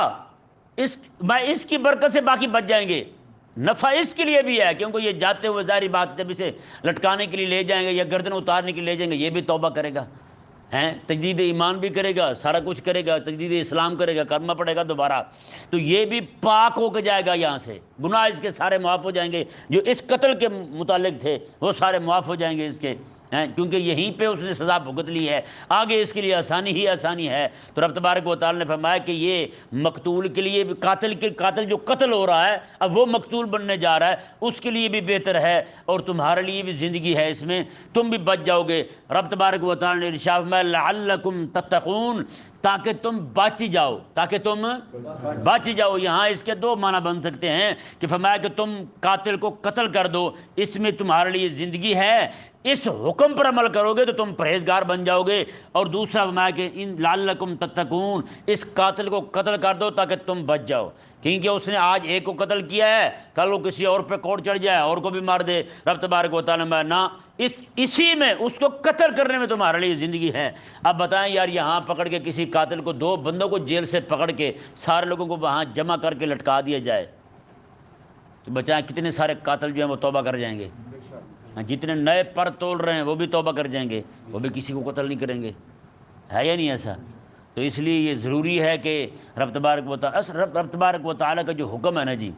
میں اس کی برکت سے باقی بچ جائیں گے، نفع اس کے لیے بھی ہے، کیونکہ یہ جاتے ہوئے ظاہری بات جب اسے لٹکانے کے لیے لے جائیں گے یا گردن اتارنے کے لیے لے جائیں گے، یہ بھی توبہ کرے گا ہیں، تجدید ایمان بھی کرے گا، سارا کچھ کرے گا، تجدید اسلام کرے گا، کرنا پڑے گا دوبارہ، تو یہ بھی پاک ہو کے جائے گا یہاں سے، گناہ اس کے سارے معاف ہو جائیں گے، جو اس قتل کے متعلق تھے وہ سارے معاف ہو جائیں گے اس کے ہیں، کیونکہ یہیں پہ اس نے سزا بھگت لی ہے، آگے اس کے لیے آسانی ہی آسانی ہے۔ تو رب تبارک و تعالی نے فرمایا کہ یہ مقتول کے لیے بھی، قاتل جو قتل ہو رہا ہے اب وہ مقتول بننے جا رہا ہے، اس کے لیے بھی بہتر ہے، اور تمہارے لیے بھی زندگی ہے اس میں، تم بھی بچ جاؤ گے۔ رب تبارک و تعالی نے ارشاد فرمایا لعلکم تتقون، تاکہ تم بچ جاؤ، تاکہ تم بچ جاؤ۔ یہاں اس کے دو معنی بن سکتے ہیں کہ فرمایا کہ تم قاتل کو قتل کر دو، اس میں تمہارے لیے زندگی ہے، اس حکم پر عمل کرو گے تو تم پرہیزگار بن جاؤ گے، اور دوسرا فرمایا کہ ان لعلکم تتقون، اس قاتل کو قتل کر دو تاکہ تم بچ جاؤ، کیونکہ اس نے آج ایک کو قتل کیا ہے، کل وہ کسی اور پہ کوڑ چڑھ جائے اور کو بھی مار دے۔ رب تبارک و تعالیٰ میں نہ، اسی میں اس کو قتل کرنے میں تمہارے لیے زندگی ہے۔ اب بتائیں یار، یہاں پکڑ کے کسی قاتل کو، دو بندوں کو جیل سے پکڑ کے سارے لوگوں کو وہاں جمع کر کے لٹکا دیا جائے تو بچائیں کتنے سارے قاتل جو ہیں وہ توبہ کر جائیں گے، جتنے نئے پر تول رہے ہیں وہ بھی توبہ کر جائیں گے، وہ بھی کسی کو قتل نہیں کریں گے، ہے یا نہیں ایسا؟ تو اس لیے یہ ضروری ہے کہ رب تبارک و تعالیٰ کا جو حکم ہے نا جی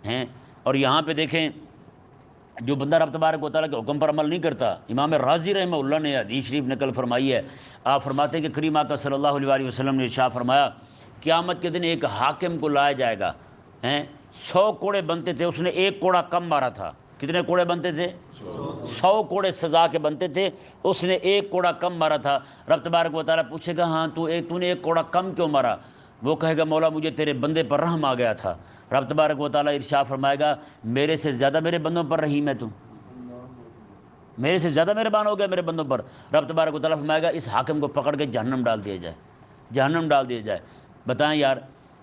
ہیں، اور یہاں پہ دیکھیں جو بندہ رب تبارک و تعالیٰ کے حکم پر عمل نہیں کرتا، امام راضی رحمہ اللہ نے حدیث شریف نقل فرمائی ہے، آپ فرماتے ہیں کہ کریم آقا صلی اللہ علیہ وسلم نے ارشاد فرمایا قیامت کے دن ایک حاکم کو لایا جائے گا ہیں، 100 کوڑے بنتے تھے، اس نے ایک کوڑا کم مارا تھا، کتنے کوڑے بنتے تھے؟ 100 کوڑے سزا کے بنتے تھے، اس نے ایک کوڑا کم مارا تھا۔ رب تبارک و تعالیٰ پوچھے گا ہاں تو نے ایک کوڑا کم کیوں مارا؟ وہ کہے گا مولا مجھے تیرے بندے پر رحم آ گیا تھا۔ رب تبارک و تعالیٰ ارشاد فرمائے گا میرے سے زیادہ میرے بندوں پر رحیم ہے تو، میرے سے زیادہ مہربان ہو گیا میرے بندوں پر۔ رب تبارک و تعالیٰ فرمائے گا اس حاکم کو پکڑ کے جہنم ڈال دیا جائے، جہنم ڈال دیا جائے۔ بتائیں یار،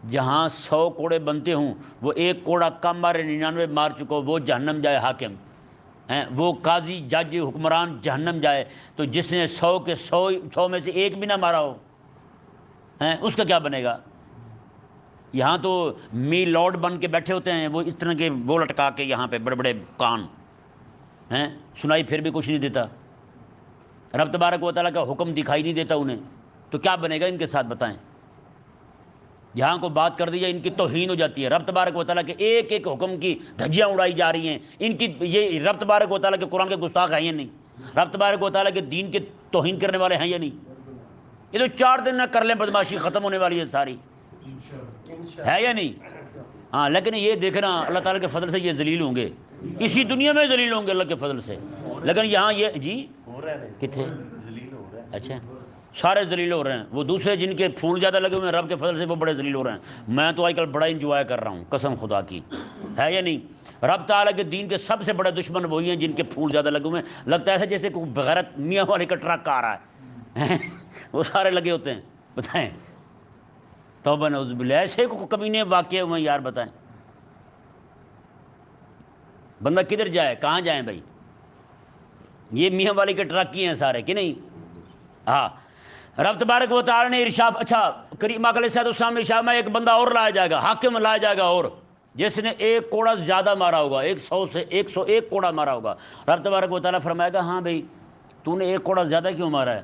جہاں 100 کوڑے بنتے ہوں وہ ایک کوڑا کم مارے 99 مار چکو، وہ جہنم جائے حاکم ہیں، وہ قاضی جج حکمران جہنم جائے، تو جس نے 100 کے 100 میں سے ایک بھی نہ مارا ہو ہیں اس کا کیا بنے گا؟ یہاں تو می لارڈ بن کے بیٹھے ہوتے ہیں وہ اس طرح کے وہ لٹکا کے یہاں پہ بڑے بڑے کان ہیں، سنائی پھر بھی کچھ نہیں دیتا، رب تبارک و تعالیٰ کا حکم دکھائی نہیں دیتا انہیں، تو کیا بنے گا ان کے ساتھ بتائیں؟ جہاں کو بات کر دی جائے ان کی توہین ہو جاتی ہے، رب تبارک و تعالیٰ کے ایک ایک حکم کی دھجیاں اڑائی جا رہی ہیں، ان کی یہ رب تبارک و تعالیٰ کے قرآن کے گستاخ ہیں یا نہیں؟ رب تبارک و تعالیٰ کے دین کے توہین کرنے والے ہیں یا نہیں؟ یہ تو 4 دن نہ کر لیں بدماشی ختم ہونے والی ہے ساری، ہے یا نہیں؟ ہاں، لیکن یہ دیکھنا اللہ تعالیٰ کے فضل سے یہ ذلیل ہوں گے، اسی دنیا میں ذلیل ہوں گے اللہ کے فضل سے، لیکن یہاں یہ جی کتنے اچھا سارے ذلیل ہو رہے ہیں، وہ دوسرے جن کے پھول زیادہ لگے ہوئے ہیں رب کے فضل سے وہ بڑے ذلیل ہو رہے ہیں۔ میں تو آج کل بڑا انجوائے کر رہا ہوں قسم خدا کی، ہے یا نہیں؟ رب تعالیٰ کے دین کے سب سے بڑے دشمن وہی ہیں جن کے پھول زیادہ لگے ہوئے ہیں، لگتا ہے ایسے جیسے کوئی بغیرت میاں والے کا ٹرک آ رہا ہے وہ سارے لگے ہوتے ہیں، بتائیں توبہ نعوذ باللہ، ایسے کو کمینے واقع ہوئے ہیں یار، بتائیں بندہ کدھر جائے، کہاں جائیں بھائی؟ یہ میاں والے کے ٹرک ہی ہیں سارے کہ نہیں؟ ہاں، رب تبارک و تعالی نے ارشاد، اچھا کریم آقا علیہ السلام نے ارشاد میں ایک بندہ اور لایا جائے گا، حاکم لایا جائے گا، اور جس نے 1 کوڑا زیادہ مارا ہوگا، 100 سے 101 کوڑا مارا ہوگا، رب تبارک و تعالیٰ فرمائے گا ہاں بھائی تو نے 1 کوڑا زیادہ کیوں مارا ہے؟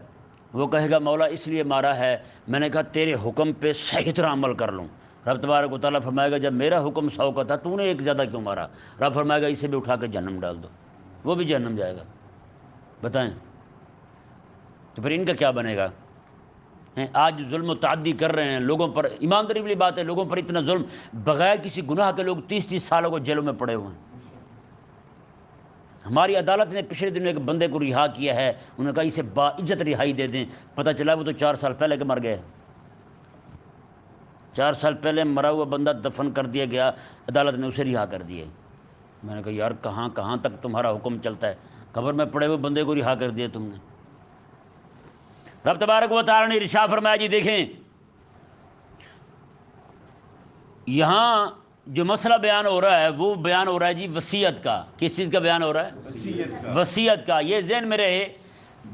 وہ کہے گا مولا اس لیے مارا ہے میں نے کہا تیرے حکم پہ صحیح طرح عمل کر لوں۔ رب تبارک و تعالیٰ فرمائے گا جب میرا حکم 100 کا تھا تو نے 1 زیادہ کیوں مارا؟ رب فرمائے گا اسے بھی اٹھا کے جہنم ڈال دو، وہ بھی جہنم جائے گا، بتائیں تو پھر ان کا کیا بنے گا؟ آج ظلم و تعدی کر رہے ہیں لوگوں پر، ایمانداری والی بات ہے، لوگوں پر اتنا ظلم، بغیر کسی گناہ کے لوگ 30 سالوں کو جیلوں میں پڑے ہوئے ہیں۔ ہماری عدالت نے پچھلے دنوں ایک بندے کو رہا کیا ہے، انہوں نے کہا اسے باعزت رہائی دے دیں، پتہ چلا وہ تو 4 سال پہلے کے مر گئے، 4 سال پہلے مرا ہوا بندہ دفن کر دیا گیا، عدالت نے اسے رہا کر دیا۔ میں نے کہا یار کہاں تک تمہارا حکم چلتا ہے، قبر میں پڑے ہوئے بندے کو رہا کر دیا تم نے۔ رب تبارک و تعالی نے ارشاد فرمایا جی دیکھیں یہاں جو مسئلہ بیان ہو رہا ہے وہ بیان ہو رہا ہے جی وصیت کا۔ کس چیز کا بیان ہو رہا ہے؟ وصیت کا۔ یہ ذہن میں رہے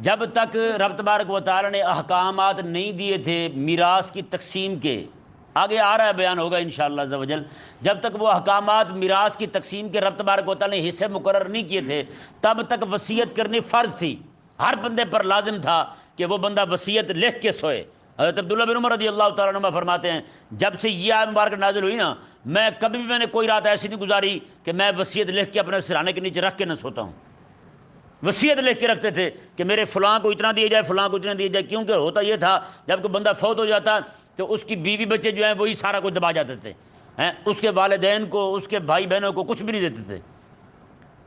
جب تک رب تبارک و تعالی نے احکامات نہیں دیے تھے میراث کی تقسیم کے، آگے آ رہا ہے بیان ہوگا انشاءاللہ عز و جل، جب تک وہ احکامات میراث کی تقسیم کے رب تبارک و تعالی نے حصے مقرر نہیں کیے تھے تب تک وصیت کرنی فرض تھی، ہر بندے پر لازم تھا کہ وہ بندہ وصیت لکھ کے سوئے۔ حضرت عبداللہ بن عمر رضی اللہ تعالیٰ عنہ فرماتے ہیں جب سے یہ آیت مبارکہ نازل ہوئی نا، میں نے کوئی رات ایسی نہیں گزاری کہ میں وصیت لکھ کے اپنے سرانے کے نیچے رکھ کے نہ سوتا ہوں۔ وصیت لکھ کے رکھتے تھے کہ میرے فلاں کو اتنا دیا جائے، فلاں کو اتنا دیا جائے، کیونکہ ہوتا یہ تھا جب کوئی بندہ فوت ہو جاتا تو اس کی بیوی بچے جو ہیں وہی سارا کچھ دبا جاتے تھے، اس کے والدین کو، اس کے بھائی بہنوں کو کچھ بھی نہیں دیتے تھے۔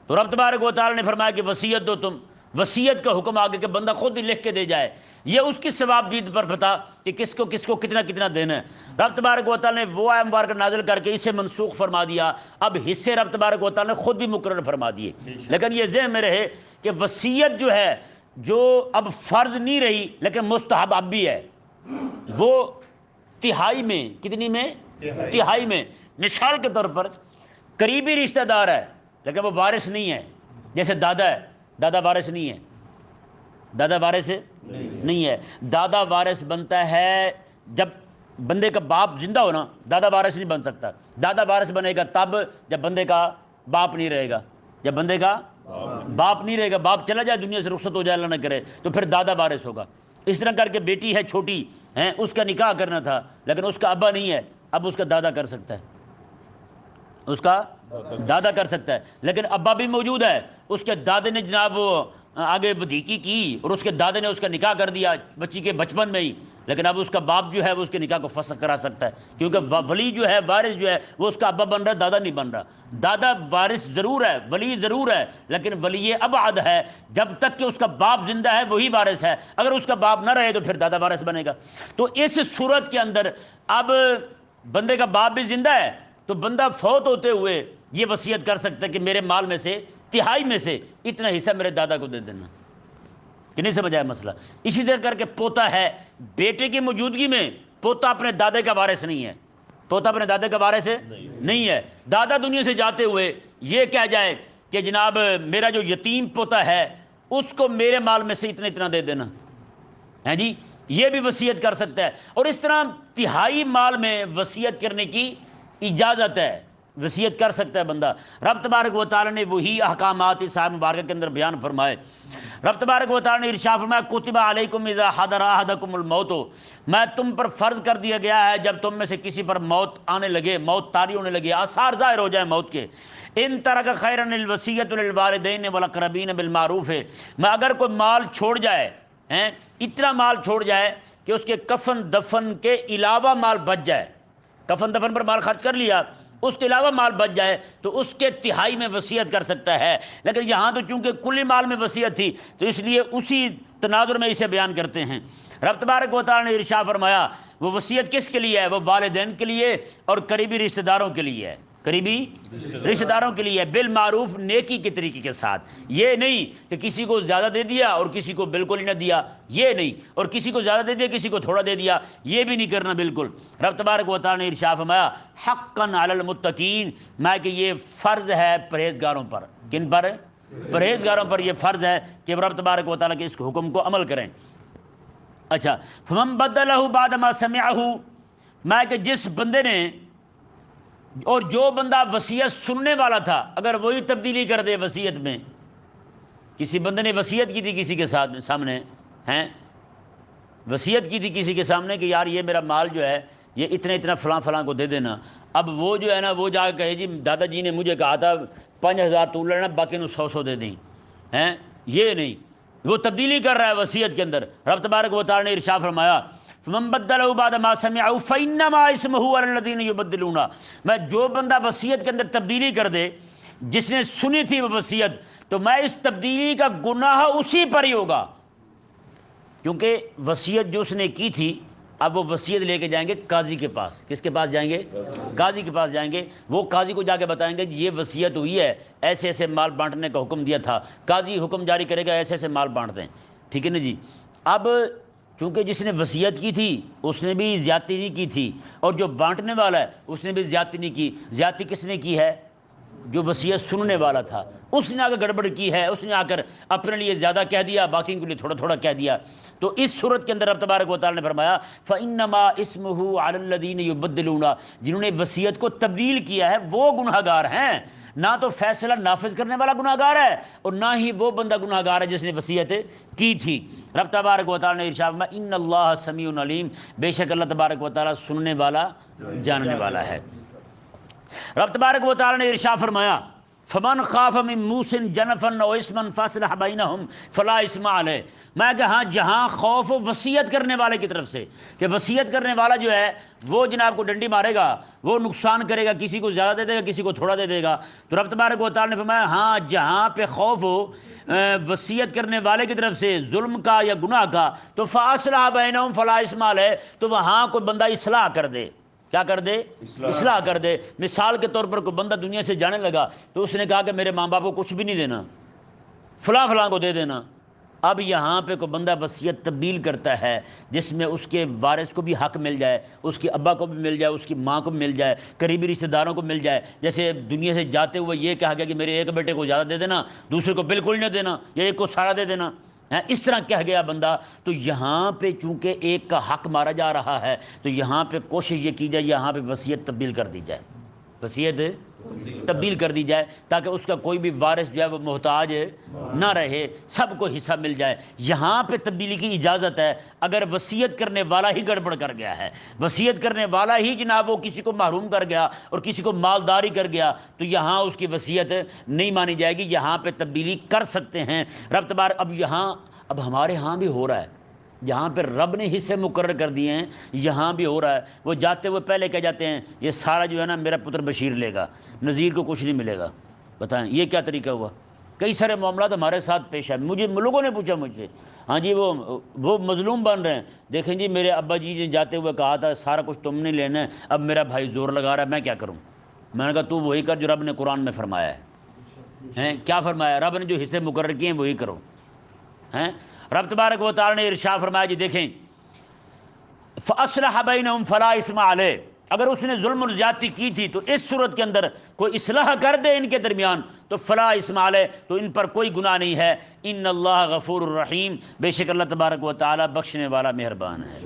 تو رب تبارک و تعالی نے فرمایا کہ وصیت دو تم، وصیت کا حکم آگے کہ بندہ خود ہی لکھ کے دے جائے، یہ اس کی ثواب دید پر پتا کہ کس کو کتنا کتنا دینا ہے۔ رب تبارک و تعالی نے وہ آیت مبارکہ نازل کر کے اسے منسوخ فرما دیا، اب حصے رب تبارک و تعالی نے خود بھی مقرر فرما دیے۔ لیکن یہ ذہن میں رہے کہ وصیت جو ہے جو اب فرض نہیں رہی لیکن مستحب اب بھی ہے، وہ تہائی میں، کتنی میں؟ تہائی میں۔ مثال کے طور پر قریبی رشتہ دار ہے لیکن وہ وارث نہیں ہے، جیسے دادا ہے، دادا وارث نہیں ہے، دادا وارث نہیں ہے، دادا وارث بنتا ہے جب بندے کا باپ زندہ ہونا، دادا وارث نہیں بن سکتا۔ دادا وارث بنے گا تب جب بندے کا باپ نہیں رہے گا، جب بندے کا باپ نہیں رہے گا، باپ چلا جائے دنیا سے رخصت ہو جائے اللہ نہ کرے تو پھر دادا وارث ہوگا۔ اس طرح کر کے بیٹی ہے چھوٹی ہے، اس کا نکاح کرنا تھا لیکن اس کا ابا نہیں ہے، اب اس کا دادا کر سکتا ہے، اس کا دادا کر سکتا ہے، لیکن ابا بھی موجود ہے، اس کے دادے نے جناب وہ آگے ودھیکی کی اور اس کے دادے نے اس کا نکاح کر دیا بچی کے بچپن میں ہی، لیکن اب اس کا باپ جو ہے وہ اس کے نکاح کو فسخ کرا سکتا ہے، کیونکہ ولی جو ہے، وارث جو ہے وہ اس کا ابا بن رہا ہے، دادا نہیں بن رہا۔ دادا وارث ضرور ہے، ولی ضرور ہے، لیکن ولی ابعد ہے، جب تک کہ اس کا باپ زندہ ہے وہی وارث ہے، اگر اس کا باپ نہ رہے تو پھر دادا وارث بنے گا۔ تو اس صورت کے اندر اب بندے کا باپ بھی زندہ ہے تو بندہ فوت ہوتے ہوئے یہ وصیت کر سکتا ہے کہ میرے مال میں سے تہائی میں سے اتنا حصہ میرے دادا کو دے دینا، کہ نہیں سمجھ آیا مسئلہ؟ اسی طرح کر کے پوتا ہے، بیٹے کی موجودگی میں پوتا اپنے دادے کا وارث نہیں ہے، پوتا اپنے دادے کا وارث نہیں ہے۔ دادا دنیا سے جاتے ہوئے یہ کہہ جائے کہ جناب میرا جو یتیم پوتا ہے اس کو میرے مال میں سے اتنا اتنا دے دینا، ہیں جی، یہ بھی وصیت کر سکتا ہے۔ اور اس طرح تہائی مال میں وصیت کرنے کی اجازت ہے، وصیت کر سکتا ہے بندہ۔ رب تبارک و تعالیٰ نے وہی احکامات اس آیت مبارکہ کے اندر بیان فرمائے۔ رب تبارک و تعالیٰ نے ارشاد فرمایا کتب علیکم اذا حضر احدکم الموت، میں تم پر فرض کر دیا گیا ہے جب تم میں سے کسی پر موت آنے لگے، موت طاری ہونے لگے، آثار ظاہر ہو جائیں موت کے، ان ترک خیرا الوصیۃ للوالدین والاقربین بالمعروف، میں اگر کوئی مال چھوڑ جائے اتنا مال چھوڑ جائے کہ اس کے کفن دفن کے علاوہ مال بچ جائے، کفن دفن پر مال خرچ کر لیا، اس کے علاوہ مال بچ جائے تو اس کے تہائی میں وصیت کر سکتا ہے۔ لیکن یہاں تو چونکہ کلی مال میں وصیت تھی تو اس لیے اسی تناظر میں اسے بیان کرتے ہیں۔ رب تبارک و تعالیٰ نے ارشاد فرمایا وہ وصیت کس کے لیے ہے؟ وہ والدین کے لیے اور قریبی رشتہ داروں کے لیے ہے، قریبی رشتہ داروں کے لیے بالمعروف، نیکی کے طریقے کے ساتھ۔ یہ نہیں کہ کسی کو زیادہ دے دیا اور کسی کو بالکل ہی نہ دیا، یہ نہیں، اور کسی کو زیادہ دے دیا کسی کو تھوڑا دے دیا، یہ بھی نہیں کرنا بالکل۔ رب تبارک و تعالیٰ نے ارشاد فرمایا حقا علی المتقین، میں کہ یہ فرض ہے پرہیزگاروں پر۔ کن پر؟ پرہیزگاروں پر یہ فرض ہے کہ رب تبارک و تعالیٰ کے اس حکم کو عمل کریں۔ اچھا، فمن بدلہ بعد ما سمعہ، میں کہ جس بندے نے، اور جو بندہ وصیت سننے والا تھا اگر وہی تبدیلی کر دے وصیت میں، کسی بندے نے وصیت کی تھی کسی کے سامنے وصیت کی تھی کسی کے سامنے کہ یار یہ میرا مال جو ہے یہ اتنا اتنا فلاں فلاں کو دے دینا، اب وہ جو ہے نا وہ جا کے کہے جی دادا جی نے مجھے کہا تھا 5,000 تو لینا باقی نو 100 دے دیں، یہ نہیں، وہ تبدیلی کر رہا ہے وصیت کے اندر۔ رب تبارک و تعالیٰ نے ارشاد فرمایا فمن بدلہ بعد ما سمعہ فانما اسمہ علی الذین یبدلونہ، میں جو بندہ وصیت کے اندر تبدیلی کر دے، جس نے سنی تھی وہ وصیت، تو میں اس تبدیلی کا گناہ اسی پر ہی ہوگا، کیونکہ وصیت جو اس نے کی تھی اب وہ وصیت لے کے جائیں گے قاضی کے پاس۔ کس کے پاس جائیں گے؟ قاضی کے پاس جائیں گے، وہ قاضی کو جا کے بتائیں گے یہ وصیت ہوئی ہے، ایسے ایسے مال بانٹنے کا حکم دیا تھا، قاضی حکم جاری کرے گا ایسے ایسے مال بانٹ دیں، ٹھیک ہے نا جی۔ اب چونکہ جس نے وصیت کی تھی اس نے بھی زیادتی نہیں کی تھی، اور جو بانٹنے والا ہے اس نے بھی زیادتی نہیں کی۔ زیادتی کس نے کی ہے؟ جو وصیت سننے والا تھا، اس نے آ کر گڑبڑ کی ہے، اس نے آ کر اپنے لیے زیادہ کہہ دیا، باقی کے لیے تھوڑا تھوڑا کہہ دیا۔ تو اس صورت کے اندر رب تبارک و تعالیٰ نے فرمایا فَإِنَّمَا اسْمُهُ عَلَى الَّذِينَ يُبَدِّلُونَ، جنہوں نے وصیت کو تبدیل کیا ہے وہ گناہ گار ہیں، نہ تو فیصلہ نافذ کرنے والا گناہ گار ہے اور نہ ہی وہ بندہ گناہ گار ہے جس نے وصیت کی تھی۔ رب تبارک و تعالیٰ نے ارشاد فرمایا ان اللہ سمیع علیم، بے شک اللہ تبارک و تعالیٰ سننے والا جاننے والا ہے۔ رب تبارک و تعالیٰ نے ارشاد فرمایا فمن خاف من موص جنفا او اثما فاصلح بینہم فلا اثم علیہ، میں کہ ہاں جہاں خوف وصیت کرنے والے کی طرف سے کہ وصیت کرنے والا جو ہے وہ جناب کو ڈنڈی مارے گا، وہ نقصان کرے گا، کسی کو زیادہ دے دے گا کسی کو تھوڑا دے دے گا، تو رب تبارک و تعالیٰ نے فرمایا ہاں جہاں پہ خوف ہو وصیت کرنے والے کی طرف سے ظلم کا یا گناہ کا، تو فاصلح بینہم فلا اثم علیہ، تو وہاں کوئی بندہ اصلاح کر دے، کیا کر دے؟ اصلاح کر دے۔ مثال کے طور پر کوئی بندہ دنیا سے جانے لگا تو اس نے کہا کہ میرے ماں باپ کو کچھ بھی نہیں دینا، فلاں فلاں کو دے دینا۔ اب یہاں پہ کوئی بندہ وصیت تبدیل کرتا ہے جس میں اس کے وارث کو بھی حق مل جائے، اس کے ابا کو بھی مل جائے، اس کی ماں کو بھی مل جائے، قریبی رشتہ داروں کو مل جائے، جیسے دنیا سے جاتے ہوئے یہ کہا گیا کہ میرے ایک بیٹے کو زیادہ دے دینا، دوسرے کو بالکل نہ دینا، یا ایک کو سارا دے دینا، اس طرح کہہ گیا بندہ، تو یہاں پہ چونکہ ایک کا حق مارا جا رہا ہے تو یہاں پہ کوشش یہ کی جائے یہاں پہ وصیت تبدیل کر دی جائے، وصیت تبدیل کر دی جائے تاکہ اس کا کوئی بھی وارث جو ہے وہ محتاج نہ رہے، سب کو حصہ مل جائے۔ یہاں پہ تبدیلی کی اجازت ہے اگر وصیت کرنے والا ہی گڑبڑ کر گیا ہے، وصیت کرنے والا ہی جناب وہ کسی کو محروم کر گیا اور کسی کو مالداری کر گیا، تو یہاں اس کی وصیت نہیں مانی جائے گی، یہاں پہ تبدیلی کر سکتے ہیں رب تبارک۔ اب ہمارے ہاں بھی ہو رہا ہے، جہاں پہ رب نے حصے مقرر کر دیے ہیں یہاں بھی ہو رہا ہے، وہ جاتے ہوئے پہلے کہہ جاتے ہیں یہ سارا جو ہے نا میرا پتر بشیر لے گا، نذیر کو کچھ نہیں ملے گا۔ بتائیں یہ کیا طریقہ ہوا؟ کئی سارے معاملات ہمارے ساتھ پیش آئے، مجھے لوگوں نے پوچھا مجھ سے، ہاں جی وہ مظلوم بن رہے ہیں، دیکھیں جی میرے ابا جی نے جاتے ہوئے کہا تھا سارا کچھ تم نے لینا ہے، اب میرا بھائی زور لگا رہا ہے، میں کیا کروں؟ میں نے کہا تو وہی کر جو رب نے قرآن میں فرمایا ہے۔ کیا فرمایا؟ رب نے جو حصے مقرر کیے ہیں وہی کرو۔ رب تبارک و تعالیٰ نے ارشاد فرمایا جی دیکھیں فَأَصْلَحَ بَيْنَهُمْ فَلَا إِثْمَ عَلَيْهِ، اگر اس نے ظلم و زیادتی کی تھی تو اس صورت کے اندر کوئی اصلاح کر دے ان کے درمیان تو فلا اسم علیہ، تو ان پر کوئی گناہ نہیں ہے۔ ان اللہ غفور الرحیم، بے شک اللہ تبارک و تعالیٰ بخشنے والا مہربان ہے۔